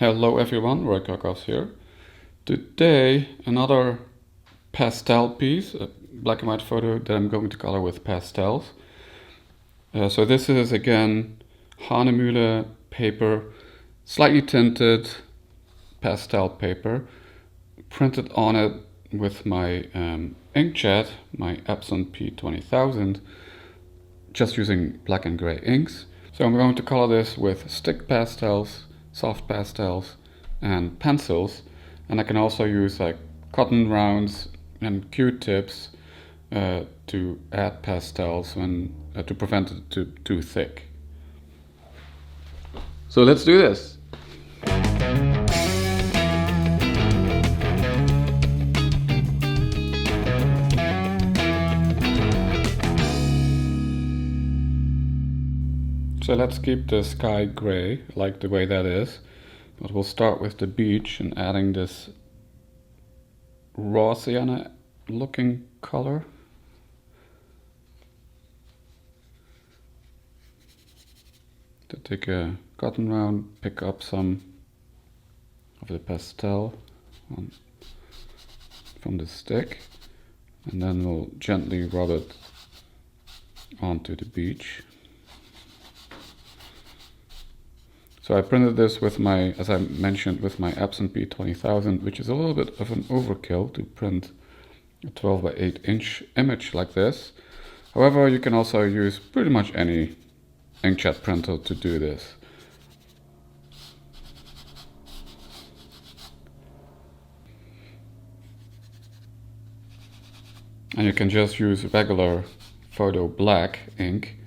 Hello everyone, Roy Kerckhoffs here. Today another pastel piece, a black and white photo that I'm going to color with pastels. So this is again Hahnemüle paper, slightly tinted pastel paper, printed on it with my inkjet, my Epson P20000, just using black and gray inks. So I'm going to color this with stick pastels, soft pastels and pencils, and I can also use like cotton rounds and Q-tips to add pastels when to prevent it too thick. So let's do this. So let's keep the sky gray, I like the way that is, but we'll start with the beach and adding this raw sienna looking color. To take a cotton round, pick up some of the pastel from the stick, and then we'll gently rub it onto the beach. So I printed this with my, as I mentioned, with my Epson P20000, which is a little bit of an overkill to print a 12 by 8 inch image like this. However, you can also use pretty much any inkjet printer to do this. And you can just use regular photo black ink.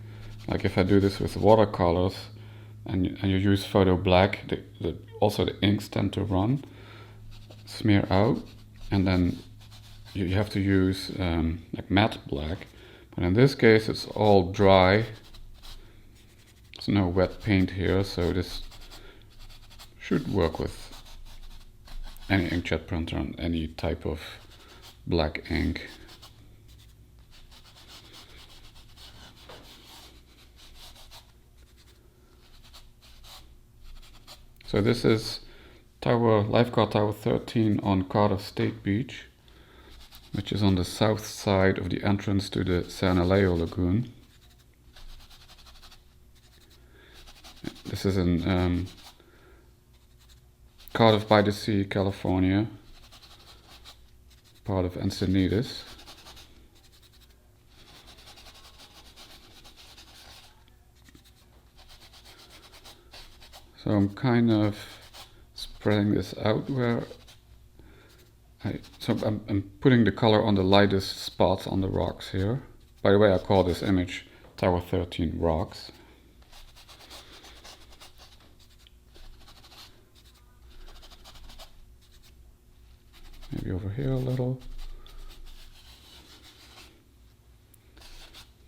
Like if I do this with watercolors, and you use photo black, also the inks tend to run, smear out, and then you have to use like matte black. But in this case it's all dry, there's no wet paint here, so this should work with any inkjet printer and any type of black ink. So this is Lifeguard Tower 13 on Cardiff State Beach, which is on the south side of the entrance to the San Elijo Lagoon. This is in Cardiff-by-the-Sea, California, part of Encinitas. So I'm kind of spreading this out where I'm putting the color on the lightest spots on the rocks here. By the way, I call this image Tower 13 Rocks. Maybe over here a little.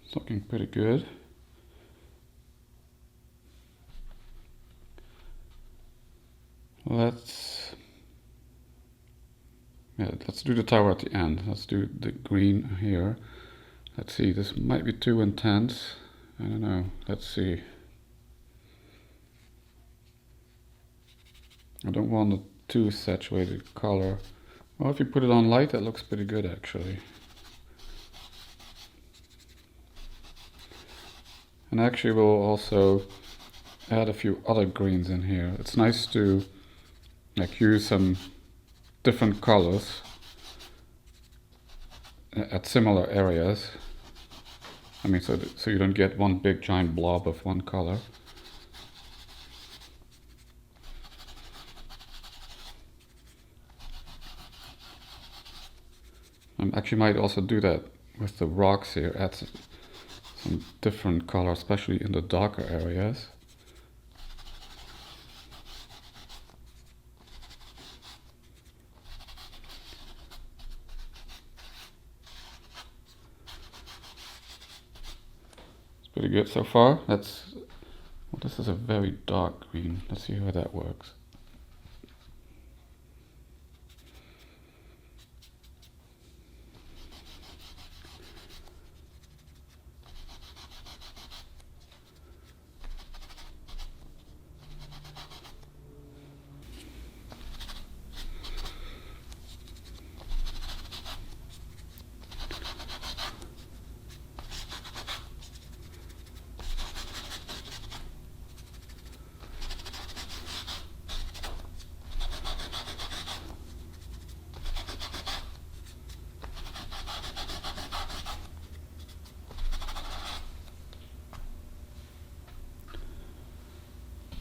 It's looking pretty good. Let's do the tower at the end. Let's do the green here. Let's see, this might be too intense. I don't know, let's see. I don't want a too saturated color. Well, if you put it on light, that looks pretty good actually. And actually we'll also add a few other greens in here. It's nice to like use some different colors at similar areas. I mean, so you don't get one big giant blob of one color. I actually might also do that with the rocks here, add some different color, especially in the darker areas. Pretty good so far. Well, this is a very dark green. Let's see how that works.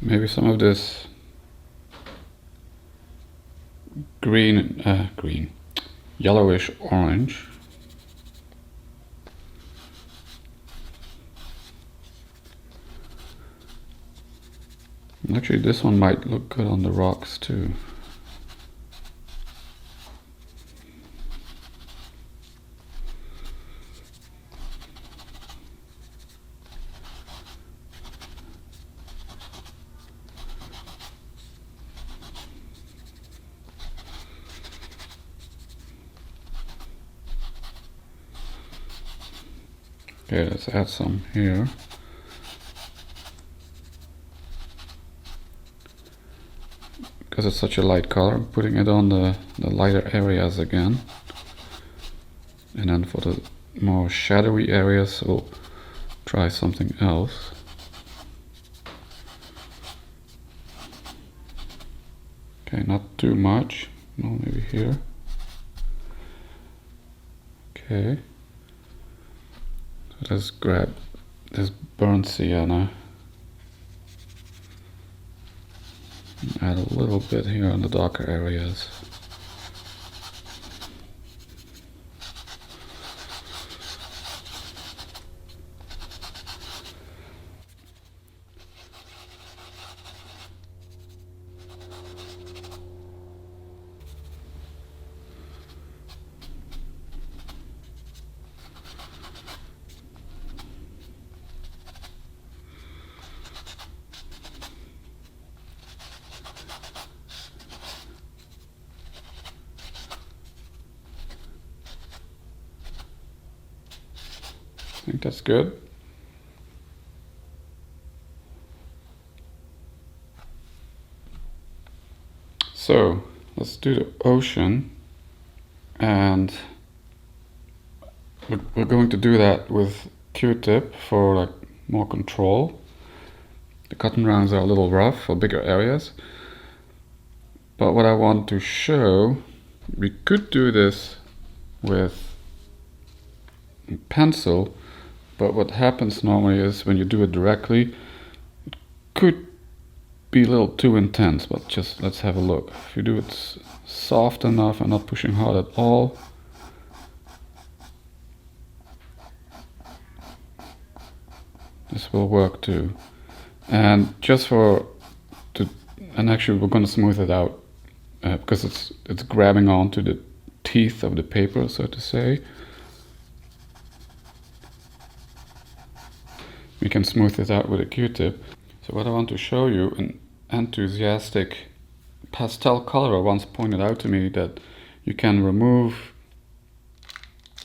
maybe some of this green, yellowish orange. Actually, this one might look good on the rocks too. Okay, let's add some here. Because it's such a light color, I'm putting it on the lighter areas again. And then for the more shadowy areas, we'll try something else. Okay, not too much. No, maybe here. Okay. So let's grab this burnt sienna. Add a little bit here on the darker areas. I think that's good. So let's do the ocean, and we're going to do that with Q-tip for like more control. The cotton rounds are a little rough for bigger areas, but what I want to show, we could do this with pencil. But what happens normally is when you do it directly, it could be a little too intense, but just let's have a look. If you do it soft enough and not pushing hard at all, this will work too. And just and actually we're going to smooth it out because it's grabbing onto the teeth of the paper, so to say. We can smooth it out with a Q-tip. So what I want to show you, an enthusiastic pastel colorer once pointed out to me that you can remove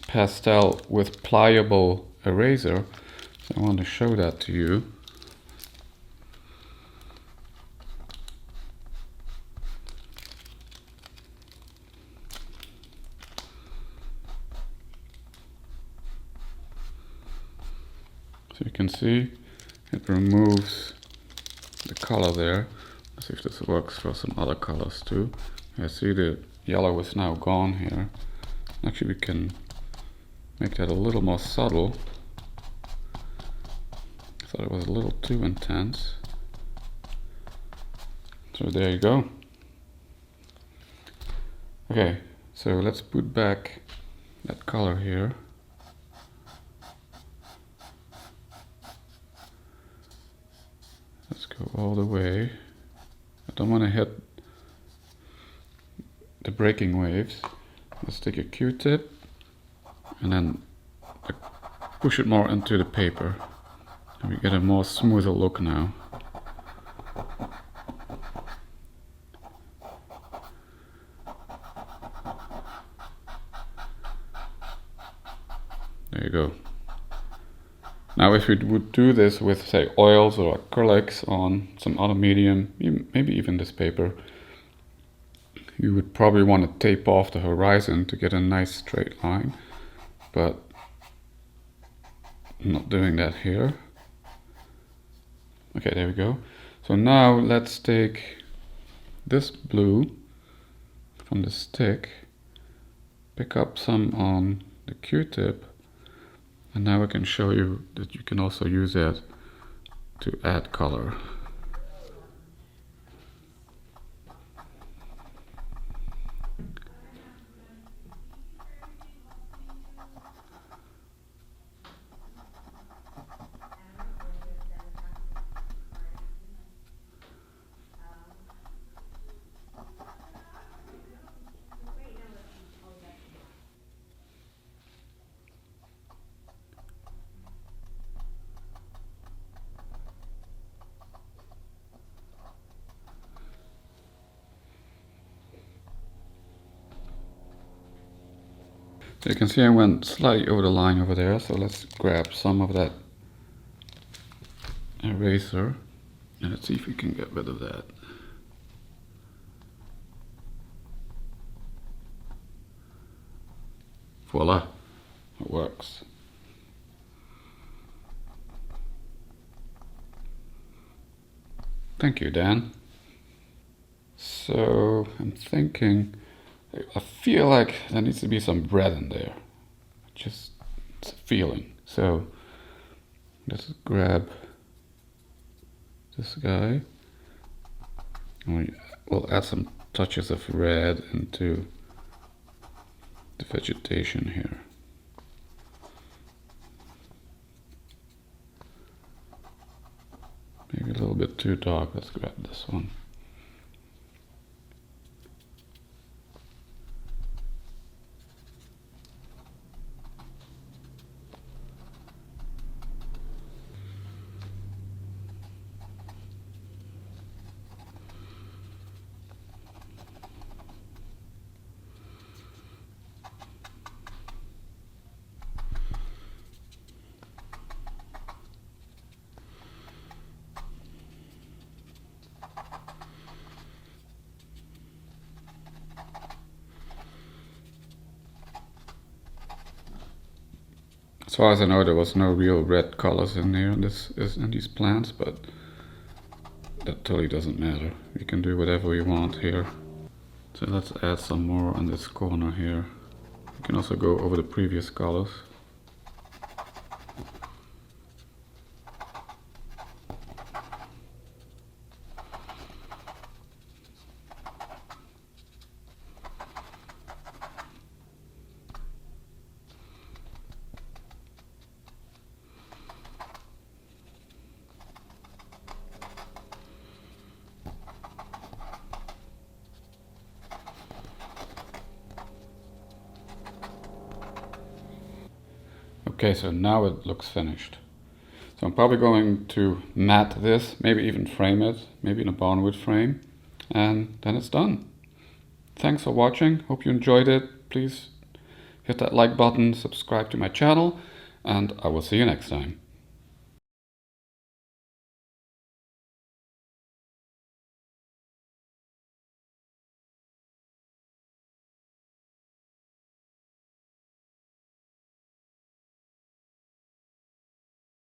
pastel with pliable eraser. So I want to show that to you. So you can see it removes the color there. Let's see if this works for some other colors too. I see the yellow is now gone here. Actually, we can make that a little more subtle. I thought it was a little too intense. So there you go. Okay, so let's put back that color here. Let's go all the way. I don't want to hit the breaking waves. Let's take a Q-tip and then push it more into the paper. And we get a more smoother look now. There you go. Now if we would do this with, say, oils or acrylics on some other medium, maybe even this paper, you would probably want to tape off the horizon to get a nice straight line, but I'm not doing that here. Okay, there we go. So now let's take this blue from the stick, pick up some on the Q-tip, and now I can show you that you can also use that to add color. You can see I went slightly over the line over there, so let's grab some of that eraser and let's see if we can get rid of that. Voila, it works. Thank you, Dan. So I'm thinking, I feel like there needs to be some bread in there. Just it's a feeling. So let's grab this guy. And we'll add some touches of red into the vegetation here. Maybe a little bit too dark. Let's grab this one. As far as I know, there was no real red colors in here in these plants, but that totally doesn't matter. We can do whatever we want here. So let's add some more on this corner here. You can also go over the previous colors. Okay, so now it looks finished. So I'm probably going to mat this, maybe even frame it, maybe in a barnwood frame, and then it's done. Thanks for watching, hope you enjoyed it. Please hit that like button, subscribe to my channel, and I will see you next time.